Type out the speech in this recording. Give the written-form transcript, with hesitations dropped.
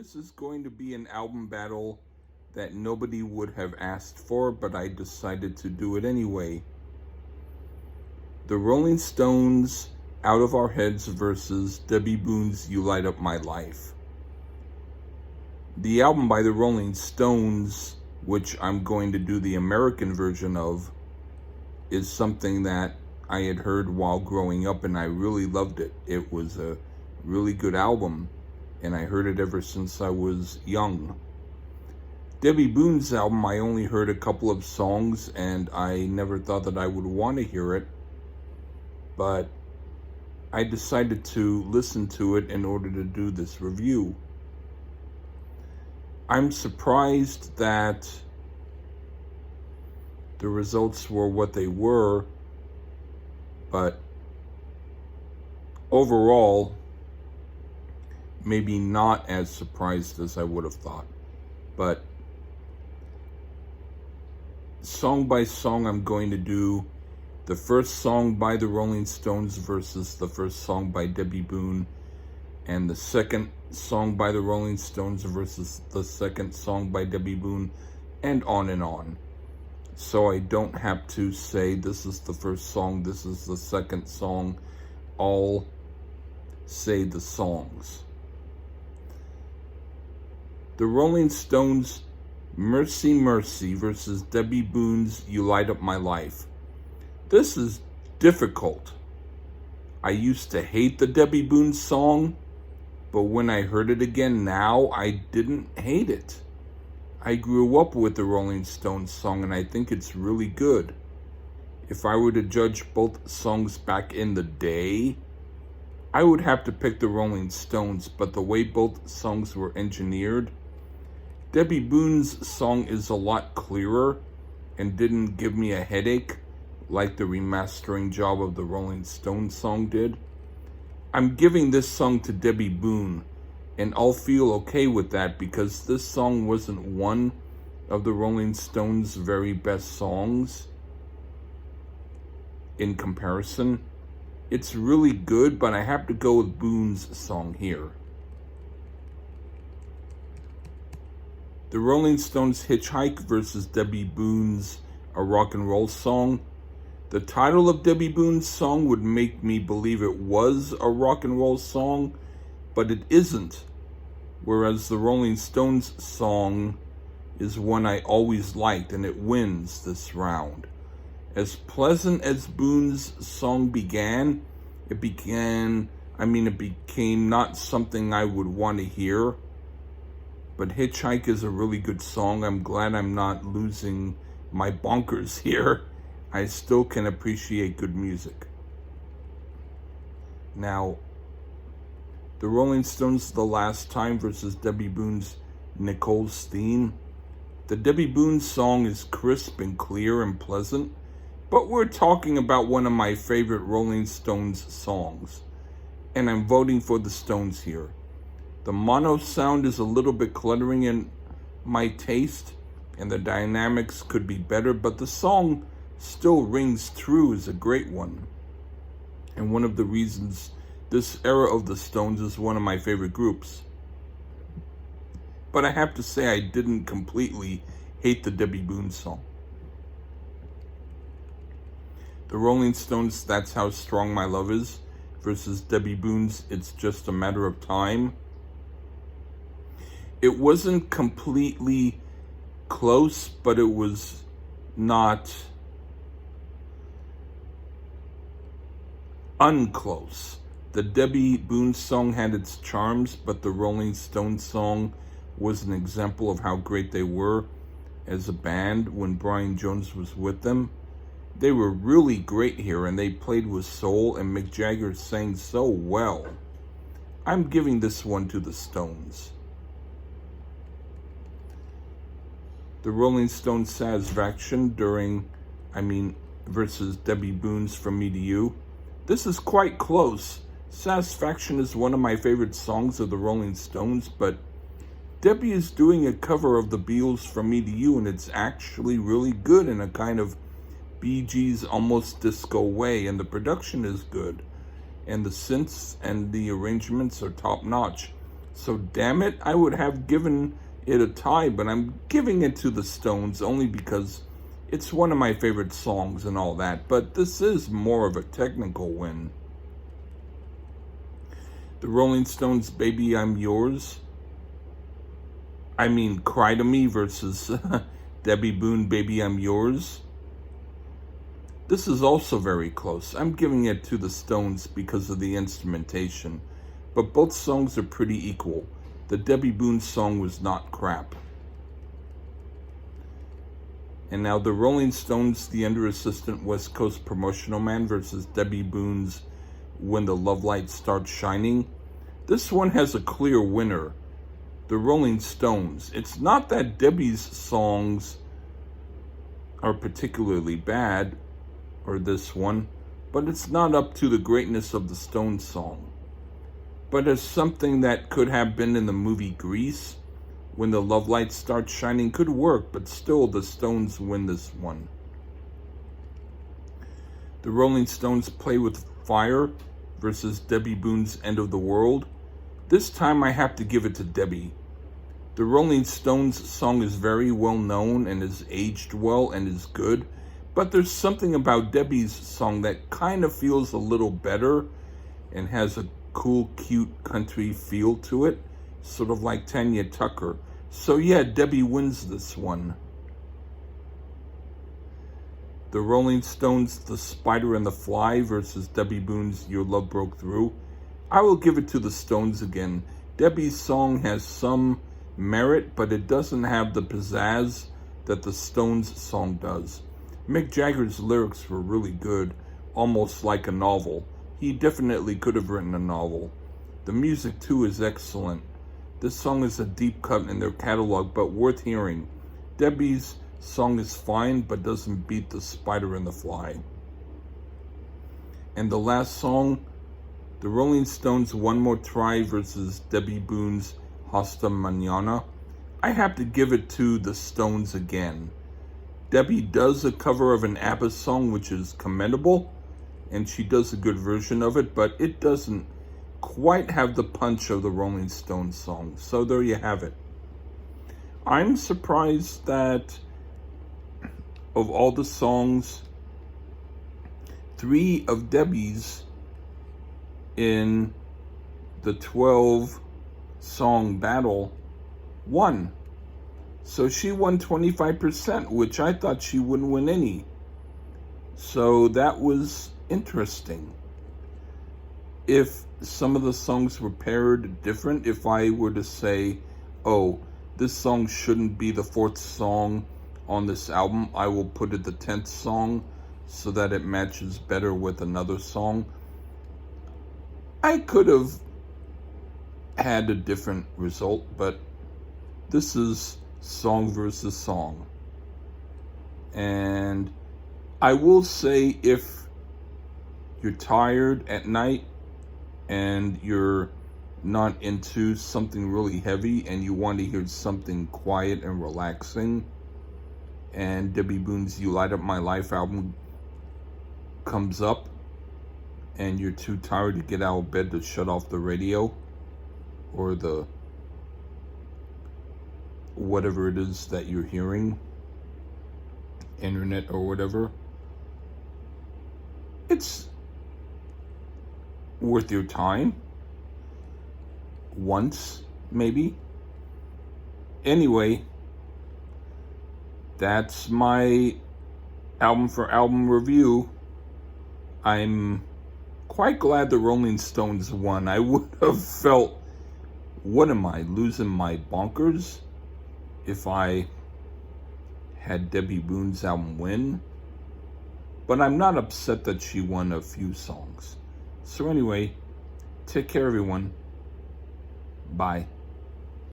This is going to be an album battle that nobody would have asked for, but I decided to do it anyway. The Rolling Stones' Out of Our Heads versus Debby Boone's You Light Up My Life. The album by the Rolling Stones, which I'm going to do the American version of, is something that I had heard while growing up and I really loved it. It was a really good album and I heard it ever since I was young. Debby Boone's album, I only heard a couple of songs and I never thought that I would want to hear it, but I decided to listen to it in order to do this review. I'm surprised that the results were what they were, but overall, maybe not as surprised as I would have thought. But song by song, I'm going to do the first song by the Rolling Stones versus the first song by Debby Boone, and the second song by the Rolling Stones versus the second song by Debby Boone, and on and on. So I don't have to say this is the first song, this is the second song. I'll say the songs. The Rolling Stones' Mercy Mercy versus Debby Boone's You Light Up My Life. This is difficult. I used to hate the Debby Boone song, but when I heard it again now, I didn't hate it. I grew up with the Rolling Stones song and I think it's really good. If I were to judge both songs back in the day, I would have to pick the Rolling Stones, but the way both songs were engineered, Debby Boone's song is a lot clearer and didn't give me a headache like the remastering job of the Rolling Stones song did. I'm giving this song to Debby Boone, and I'll feel okay with that because this song wasn't one of the Rolling Stones' very best songs in comparison. It's really good, but I have to go with Boone's song here. The Rolling Stones' Hitchhike versus Debby Boone's A Rock and Roll Song. The title of Debby Boone's song would make me believe it was a rock and roll song, but it isn't. Whereas the Rolling Stones song is one I always liked, and it wins this round. As pleasant as Boone's song began, it became not something I would want to hear. But Hitchhike is a really good song. I'm glad I'm not losing my bonkers here. I still can appreciate good music. Now, the Rolling Stones' The Last Time versus Debby Boone's Nicole's Theme. The Debby Boone song is crisp and clear and pleasant, but we're talking about one of my favorite Rolling Stones songs, and I'm voting for the Stones here. The mono sound is a little bit cluttering in my taste, and the dynamics could be better, but the song still rings true as a great one. And one of the reasons this era of the Stones is one of my favorite groups. But I have to say I didn't completely hate the Debby Boone song. The Rolling Stones' That's How Strong My Love Is versus Debby Boone's It's Just a Matter of Time. It wasn't completely close, but it was not unclose. The Debby Boone song had its charms, but the Rolling Stones song was an example of how great they were as a band when Brian Jones was with them. They were really great here, and they played with soul, and Mick Jagger sang so well. I'm giving this one to the Stones. The Rolling Stones' Satisfaction versus Debby Boone's From Me to You. This is quite close. Satisfaction is one of my favorite songs of the Rolling Stones, but Debby is doing a cover of the Beatles' From Me to You, and it's actually really good in a kind of Bee Gees almost disco way, and the production is good, and the synths and the arrangements are top notch. So damn it, I would have given it a tie, but I'm giving it to the Stones only because it's one of my favorite songs and all that. But this is more of a technical win. The Rolling Stones' Baby I'm Yours. Cry to Me versus Debby Boone, Baby I'm Yours. This is also very close. I'm giving it to the Stones because of the instrumentation, but both songs are pretty equal. The Debby Boone song was not crap. And now the Rolling Stones, The Under Assistant West Coast Promotional Man versus Debby Boone's When the Love Light Starts Shining. This one has a clear winner. The Rolling Stones. It's not that Debbie's songs are particularly bad, or this one, but it's not up to the greatness of the Stones song. But as something that could have been in the movie Grease, When the Love Light Starts Shining could work, but still the Stones win this one. The Rolling Stones Play with Fire versus Debby Boone's End of the World. This time I have to give it to Debby. The Rolling Stones song is very well known and is aged well and is good, but there's something about Debby's song that kind of feels a little better and has a cool, cute country feel to it, sort of like Tanya Tucker. So yeah, Debby wins this one. The Rolling Stones' The Spider and the Fly versus Debby Boone's Your Love Broke Through. I will give it to the Stones again. Debby's song has some merit, but it doesn't have the pizzazz that the Stones song does. Mick Jagger's lyrics were really good, almost like a novel. He definitely could have written a novel. The music too is excellent. This song is a deep cut in their catalog, but worth hearing. Debby's song is fine, but doesn't beat The Spider and the Fly. And the last song, the Rolling Stones' One More Try versus Debby Boone's Hasta Mañana. I have to give it to the Stones again. Debby does a cover of an ABBA song, which is commendable, and she does a good version of it, but it doesn't quite have the punch of the Rolling Stones song. So there you have it. I'm surprised that of all the songs, 3 of Debby's in the 12 song battle won. So she won 25%, which I thought she wouldn't win any. So that was interesting. If some of the songs were paired different, if I were to say, oh, this song shouldn't be the 4th song on this album, I will put it the 10th song so that it matches better with another song, I could have had a different result, but this is song versus song. And I will say, if you're tired at night and you're not into something really heavy and you want to hear something quiet and relaxing, and Debby Boone's You Light Up My Life album comes up and you're too tired to get out of bed to shut off the radio or the whatever it is that you're hearing, internet or whatever, it's worth your time once, maybe. Anyway, that's my album for album review. I'm quite glad the Rolling Stones won. I would have felt, what am I, losing my bonkers if I had Debby Boone's album win? But I'm not upset that she won a few songs. So anyway, take care everyone. Bye.